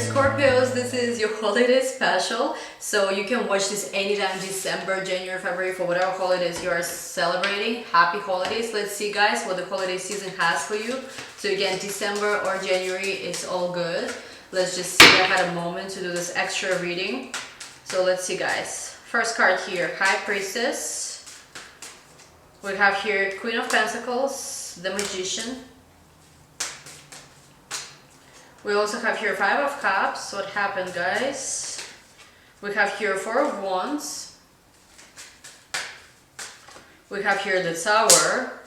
Scorpios, this is your holiday special, so you can watch this anytime, December, January, February, for whatever holidays you are celebrating. Happy holidays. Let's see, guys, what the holiday season has for you. So again, December or January, it's all good. Let's just see. I had a moment to do this extra reading. So let's see, guys. First card here, High Priestess. We have here Queen of Pentacles, the Magician. We also have here Five of Cups. What happened, guys? We have here Four of Wands. We have here the Tower.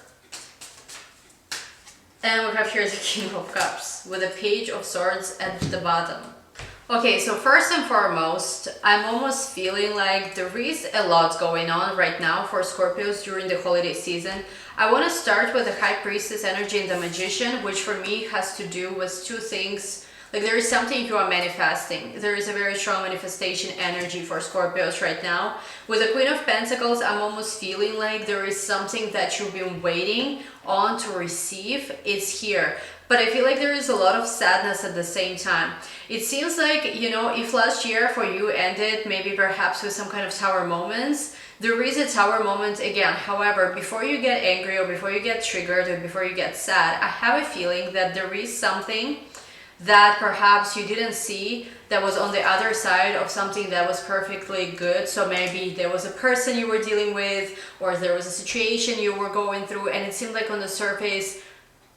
And we have here the King of Cups with a Page of Swords at the bottom. Okay, so first and foremost, I'm almost feeling like there is a lot going on right now for Scorpios during the holiday season. I want to start with the High Priestess energy and the Magician, which for me has to do with two things. Like, there is something you are manifesting. There is a very strong manifestation energy for Scorpios right now. With the Queen of Pentacles, I'm almost feeling like there is something that you've been waiting on to receive. It's here. But I feel like there is a lot of sadness at the same time. It seems like, you know, if last year for you ended maybe perhaps with some kind of Tower moments, there is a Tower moment again. However, before you get angry or before you get triggered or before you get sad, I have a feeling that there is something that perhaps you didn't see that was on the other side of something that was perfectly good. So maybe there was a person you were dealing with, or there was a situation you were going through, and it seemed like on the surface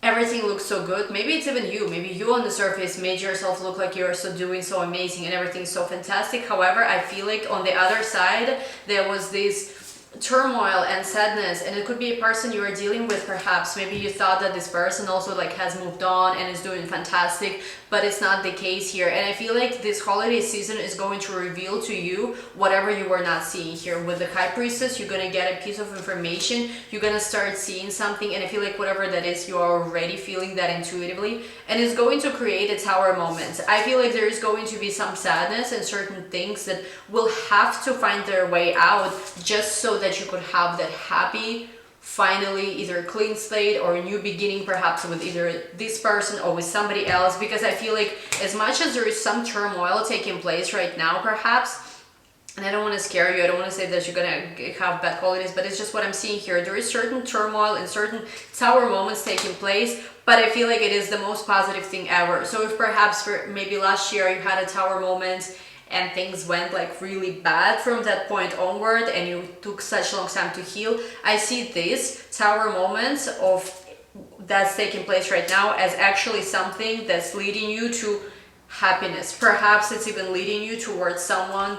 everything looks so good. Maybe it's even you. Maybe you on the surface made yourself look like you're so doing so amazing and everything's so fantastic. However, I feel like on the other side there was this turmoil and sadness, and it could be a person you are dealing with. Perhaps maybe you thought that this person also like has moved on and is doing fantastic, but it's not the case here. And I feel like this holiday season is going to reveal to you whatever you were not seeing here. With the High Priestess, you're gonna get a piece of information, you're gonna start seeing something, and I feel like whatever that is, you are already feeling that intuitively, and it's going to create a Tower moment. I feel like there is going to be some sadness and certain things that will have to find their way out just so that you could have that happy, finally, either clean slate or a new beginning, perhaps with either this person or with somebody else. Because I feel like as much as there is some turmoil taking place right now, perhaps, and I don't want to scare you, I don't want to say that you're gonna have bad holidays, but it's just what I'm seeing here. There is certain turmoil and certain Tower moments taking place, but I feel like it is the most positive thing ever. So if perhaps for maybe last year you had a Tower moment and things went like really bad from that point onward and you took such a long time to heal, I see this Tower moments of that's taking place right now as actually something that's leading you to happiness. Perhaps it's even leading you towards someone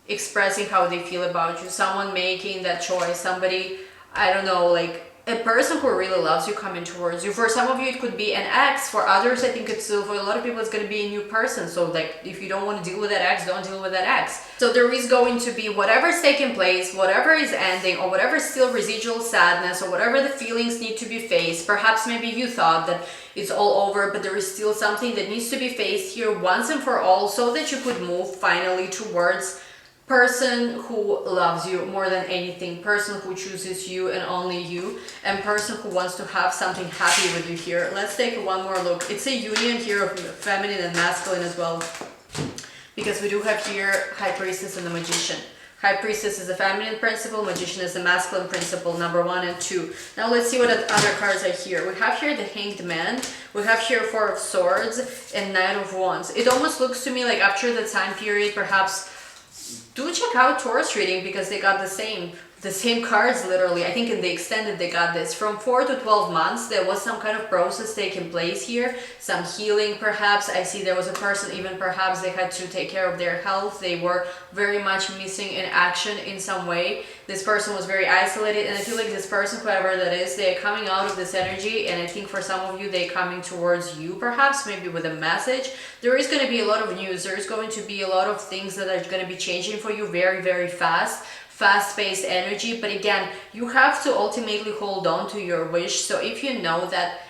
expressing how they feel about you, someone making that choice, somebody, I don't know, like a person who really loves you coming towards you. For some of you it could be an ex, for others I think it's still, for a lot of people it's going to be a new person. So like if you don't want to deal with that ex, don't deal with that ex. So there is going to be whatever's taking place, whatever is ending, or whatever is still residual sadness, or whatever the feelings need to be faced. Perhaps maybe you thought that it's all over, but there is still something that needs to be faced here once and for all, so that you could move finally towards person who loves you more than anything, person who chooses you and only you, and person who wants to have something happy with you here. Let's take one more look. It's a union here of feminine and masculine as well, because we do have here High Priestess and the Magician. High Priestess is a feminine principle, Magician is a masculine principle, number 1 and 2. Now let's see what other cards are here. We have here the Hanged Man, we have here Four of Swords and Knight of Wands. It almost looks to me like after the time period, perhaps do check out Taurus reading, because they got the same cards literally. I think in the extended they got this. From 4 to 12 months there was some kind of process taking place here, some healing perhaps. I see there was a person, even perhaps they had to take care of their health, they were very much missing in action in some way. This person was very isolated, and I feel like this person, whoever that is, they're coming out of this energy, and I think for some of you they're coming towards you, perhaps maybe with a message. There is going to be a lot of news, there is going to be a lot of things that are going to be changing for you very, very fast-paced energy. But again, you have to ultimately hold on to your wish. So if you know that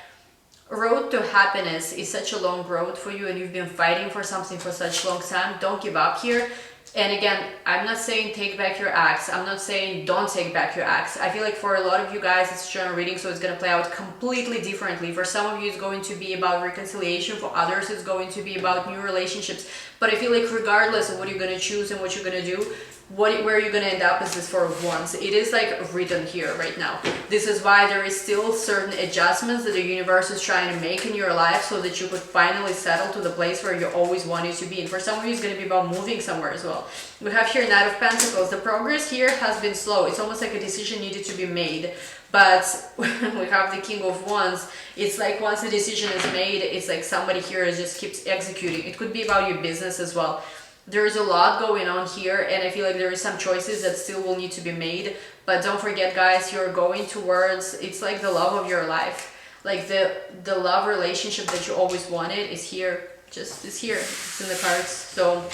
road to happiness is such a long road for you and you've been fighting for something for such a long time, don't give up here. And again, I'm not saying take back your ex. I'm not saying don't take back your ex. I feel like for a lot of you guys, it's general reading, so it's going to play out completely differently. For some of you, it's going to be about reconciliation. For others, it's going to be about new relationships. But I feel like regardless of what you're going to choose and what you're going to do, where you're going to end up is this Four of Wands. It is like written here right now. This is why there is still certain adjustments that the universe is trying to make in your life so that you could finally settle to the place where you always wanted to be. And for some of you, it's going to be about moving somewhere as well. We have here Knight of Pentacles. The progress here has been slow. It's almost like a decision needed to be made. But we have the King of Wands. It's like once the decision is made, it's like somebody here just keeps executing. It could be about your business as well. There's a lot going on here, and I feel like there is some choices that still will need to be made. But don't forget, guys, you're going towards, it's like the love of your life. Like the love relationship that you always wanted is here. Just is here. It's in the cards. So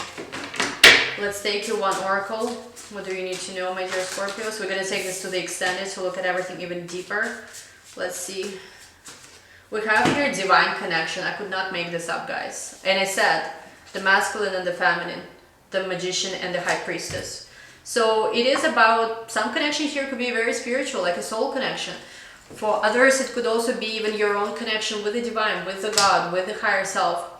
let's take you one oracle. What do you need to know, my dear Scorpio? So we're going to take this to the extended to look at everything even deeper. Let's see. We have here divine connection. I could not make this up, guys. And I said the masculine and the feminine, the magician and the high priestess. So it is about, some connection here could be very spiritual, like a soul connection. For others, it could also be even your own connection with the divine, with the God, with the higher self.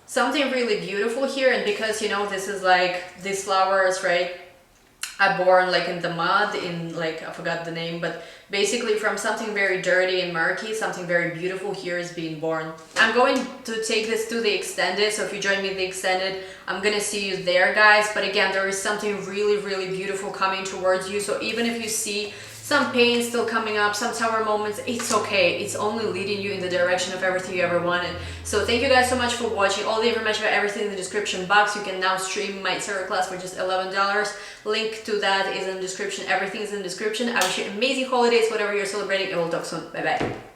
Something really beautiful here. And because, you know, this is like these flowers, right, are born like in the mud, in like, I forgot the name, but basically from something very dirty and murky, something very beautiful here is being born. I'm going to take this to the extended, so if you join me in the extended, I'm gonna see you there, guys. But again, there is something really, really beautiful coming towards you. So even if you see some pain still coming up, some sour moments, it's okay. It's only leading you in the direction of everything you ever wanted. So thank you guys so much for watching. All the information about everything in the description box. You can now stream my tarot class for just $11. Link to that is in the description. Everything is in the description. I wish you amazing holidays, whatever you're celebrating, and we'll talk soon. Bye bye.